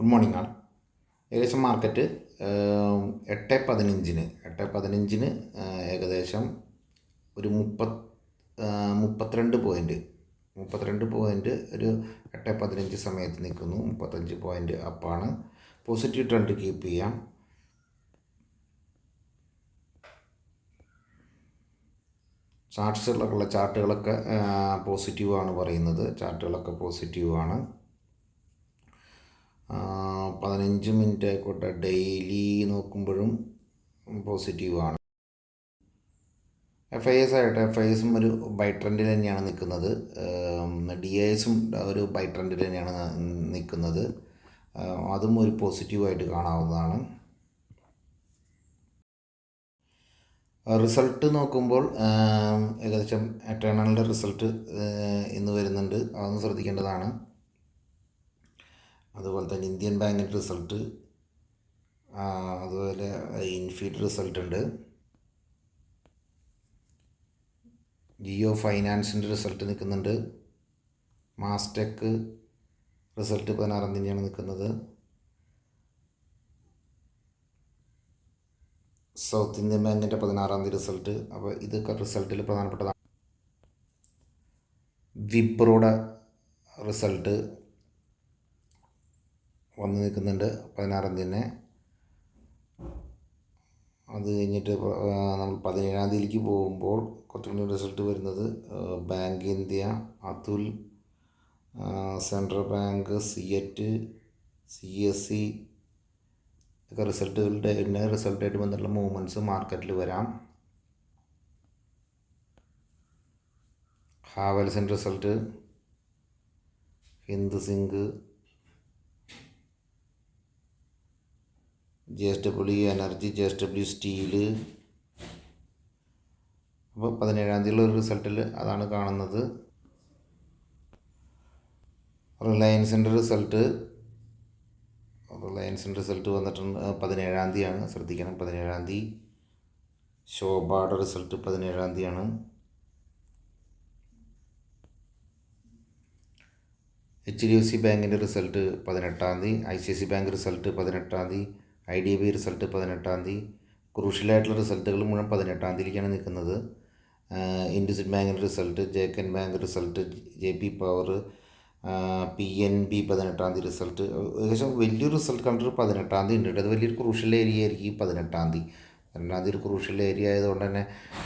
Good morning ആൾ. ഏകദേശം market 8:15 ഏകദേശം ഒരു 32 പോയിൻ്റ് ഒരു 8:15 സമയത്ത് നിൽക്കുന്നു. 35 പോയിൻ്റ് അപ്പാണ്. പോസിറ്റീവ് ട്രെൻഡ് കീപ്പ് ചെയ്യാം. ചാർട്ടുകളൊക്കെ പോസിറ്റീവാണ് പറയുന്നത്. ചാർട്ടുകളൊക്കെ പോസിറ്റീവാണ്. 15 മിനിറ്റ് ആയിക്കോട്ടെ, ഡെയിലി നോക്കുമ്പോഴും പോസിറ്റീവാണ്. FIS ആയിട്ട് FISും ഒരു ബൈ ട്രെൻഡിൽ തന്നെയാണ് നിൽക്കുന്നത്. DISും ഒരു ബൈ ട്രെൻഡിൽ തന്നെയാണ് നിൽക്കുന്നത്. അതും ഒരു പോസിറ്റീവായിട്ട് കാണാവുന്നതാണ്. റിസൾട്ട് നോക്കുമ്പോൾ ഏകദേശം എറ്റേണലിൻ്റെ റിസൾട്ട് ഇന്ന് വരുന്നുണ്ട്. അതൊന്ന് ശ്രദ്ധിക്കേണ്ടതാണ്. അതുപോലെ തന്നെ ഇന്ത്യൻ ബാങ്കിൻ്റെ റിസൾട്ട്, അതുപോലെ ഇൻഫീഡ് റിസൾട്ട് ഉണ്ട്. ജിയോ ഫൈനാൻസിൻ്റെ റിസൾട്ട് നിൽക്കുന്നുണ്ട്. മാസ്റ്റെക് റിസൾട്ട് 16 തന്നെയാണ് നിൽക്കുന്നത്. സൗത്ത് ഇന്ത്യൻ ബാങ്കിൻ്റെ 16 റിസൾട്ട്. അപ്പോൾ ഇതൊക്കെ റിസൾട്ടിൽ പ്രധാനപ്പെട്ടതാണ്. വിപ്രോയുടെ റിസൾട്ട് വന്ന് നിൽക്കുന്നുണ്ട് 16 അത് കഴിഞ്ഞിട്ട് നമ്മൾ 17 പോകുമ്പോൾ കുറച്ചുകൂടി റിസൾട്ട് വരുന്നത് bank India, Atul, central bank, CEAT, CSE ഒക്കെ റിസൾട്ടായിട്ട് വന്നിട്ടുള്ള മൂവ്മെൻറ്റ്സ് മാർക്കറ്റിൽ വരാം. ഹാവൽസിൻ്റെ റിസൾട്ട്, ഹിന്ദുസിങ്ക്, JSW എനർജി, JSW സ്റ്റീല്. അപ്പോൾ 17 ഒരു റിസൾട്ടിൽ അതാണ് കാണുന്നത്. റിലയൻസിൻ്റെ റിസൾട്ട് വന്നിട്ടുണ്ട് 17 ശ്രദ്ധിക്കണം. 17. ശോഭയുടെ റിസൾട്ട് 17 HDFC ബാങ്കിൻ്റെ result 18. ICICI bank result 18. IDB result 18. ക്രൂഷ്യലായിട്ടുള്ള റിസൾട്ടുകൾ മുഴുവൻ 18 നിൽക്കുന്നത്. ഇൻഡസ്ഇൻഡ് ബാങ്കിൻ്റെ result, JKN bank result, JP power, PNB 18 result. ഏകദേശം വലിയൊരു റിസൾട്ട് കണ്ടിട്ട് 18 ഉണ്ട്. അത് വലിയൊരു ക്രൂഷ്യൽ ഏരിയ ആയിരിക്കും 18. 2 ഒരു ക്രൂഷ്യൽ ഏരിയ ആയതുകൊണ്ട് തന്നെ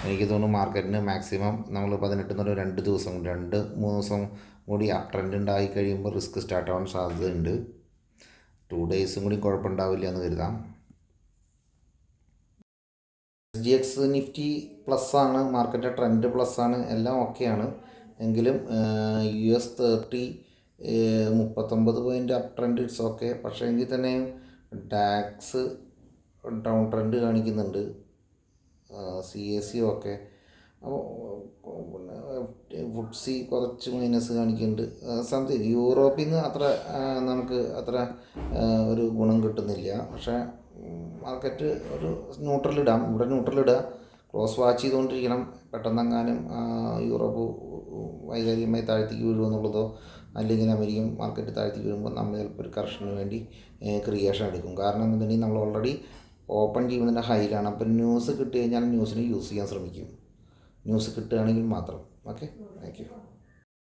എനിക്ക് തോന്നുന്നു മാർക്കറ്റിന് മാക്സിമം നമ്മൾ 18 2 ദിവസം 2-3 ദിവസം കൂടി അപ് ട്രെൻഡ് ഉണ്ടായി കഴിയുമ്പോൾ റിസ്ക് സ്റ്റാർട്ട് ആവാൻ സാധ്യതയുണ്ട്. 2 ഡേയ്സും കൂടി കുഴപ്പമുണ്ടാവില്ല എന്ന് കരുതാം. SGX നിഫ്റ്റി പ്ലസ്സാണ്, മാർക്കറ്റ് ട്രെൻഡ് പ്ലസ്സാണ്, എല്ലാം ഓക്കെയാണ്. എങ്കിലും US 30 39 point up trend it's okay. പക്ഷേ എങ്കിൽ തന്നെയും ഡാക്സ് ഡൗൺ ട്രെൻഡ് കാണിക്കുന്നുണ്ട്. CAC okay. അപ്പോൾ പിന്നെ FTSE കുറച്ച് മൈനസ് കാണിക്കുന്നുണ്ട്. സംതിങ് യൂറോപ്പിൽ നിന്ന് നമുക്ക് അത്ര ഒരു ഗുണം കിട്ടുന്നില്ല. പക്ഷേ മാർക്കറ്റ് ഒരു ന്യൂട്രലിടാം. ഇവിടെ ന്യൂട്രലിടുക, ക്ലോസ് വാച്ച് ചെയ്തുകൊണ്ടിരിക്കണം. പെട്ടെന്നെങ്ങാനും യൂറോപ്പ് വൈകാരികമായി താഴ്ത്തിക്ക് വീഴുമെന്നുള്ളതോ അല്ലെങ്കിൽ അമേരിക്കൻ മാർക്കറ്റ് താഴ്ത്തിക്ക് വീഴുമ്പോൾ നമ്മൾ ചിലപ്പോൾ ഒരു കറക്ഷന് വേണ്ടി ക്രിയേഷൻ എടുക്കും. കാരണം എന്നുണ്ടെങ്കിൽ നമ്മൾ ഓൾറെഡി ഓപ്പൺ ചെയ്യുന്നതിൻ്റെ ഹൈയിലാണ്. അപ്പം ന്യൂസ് കിട്ടി കഴിഞ്ഞാൽ ന്യൂസിന് യൂസ് ചെയ്യാൻ ശ്രമിക്കും. ന്യൂസ് കിട്ടുകയാണെങ്കിൽ മാത്രം. Okay, thank you.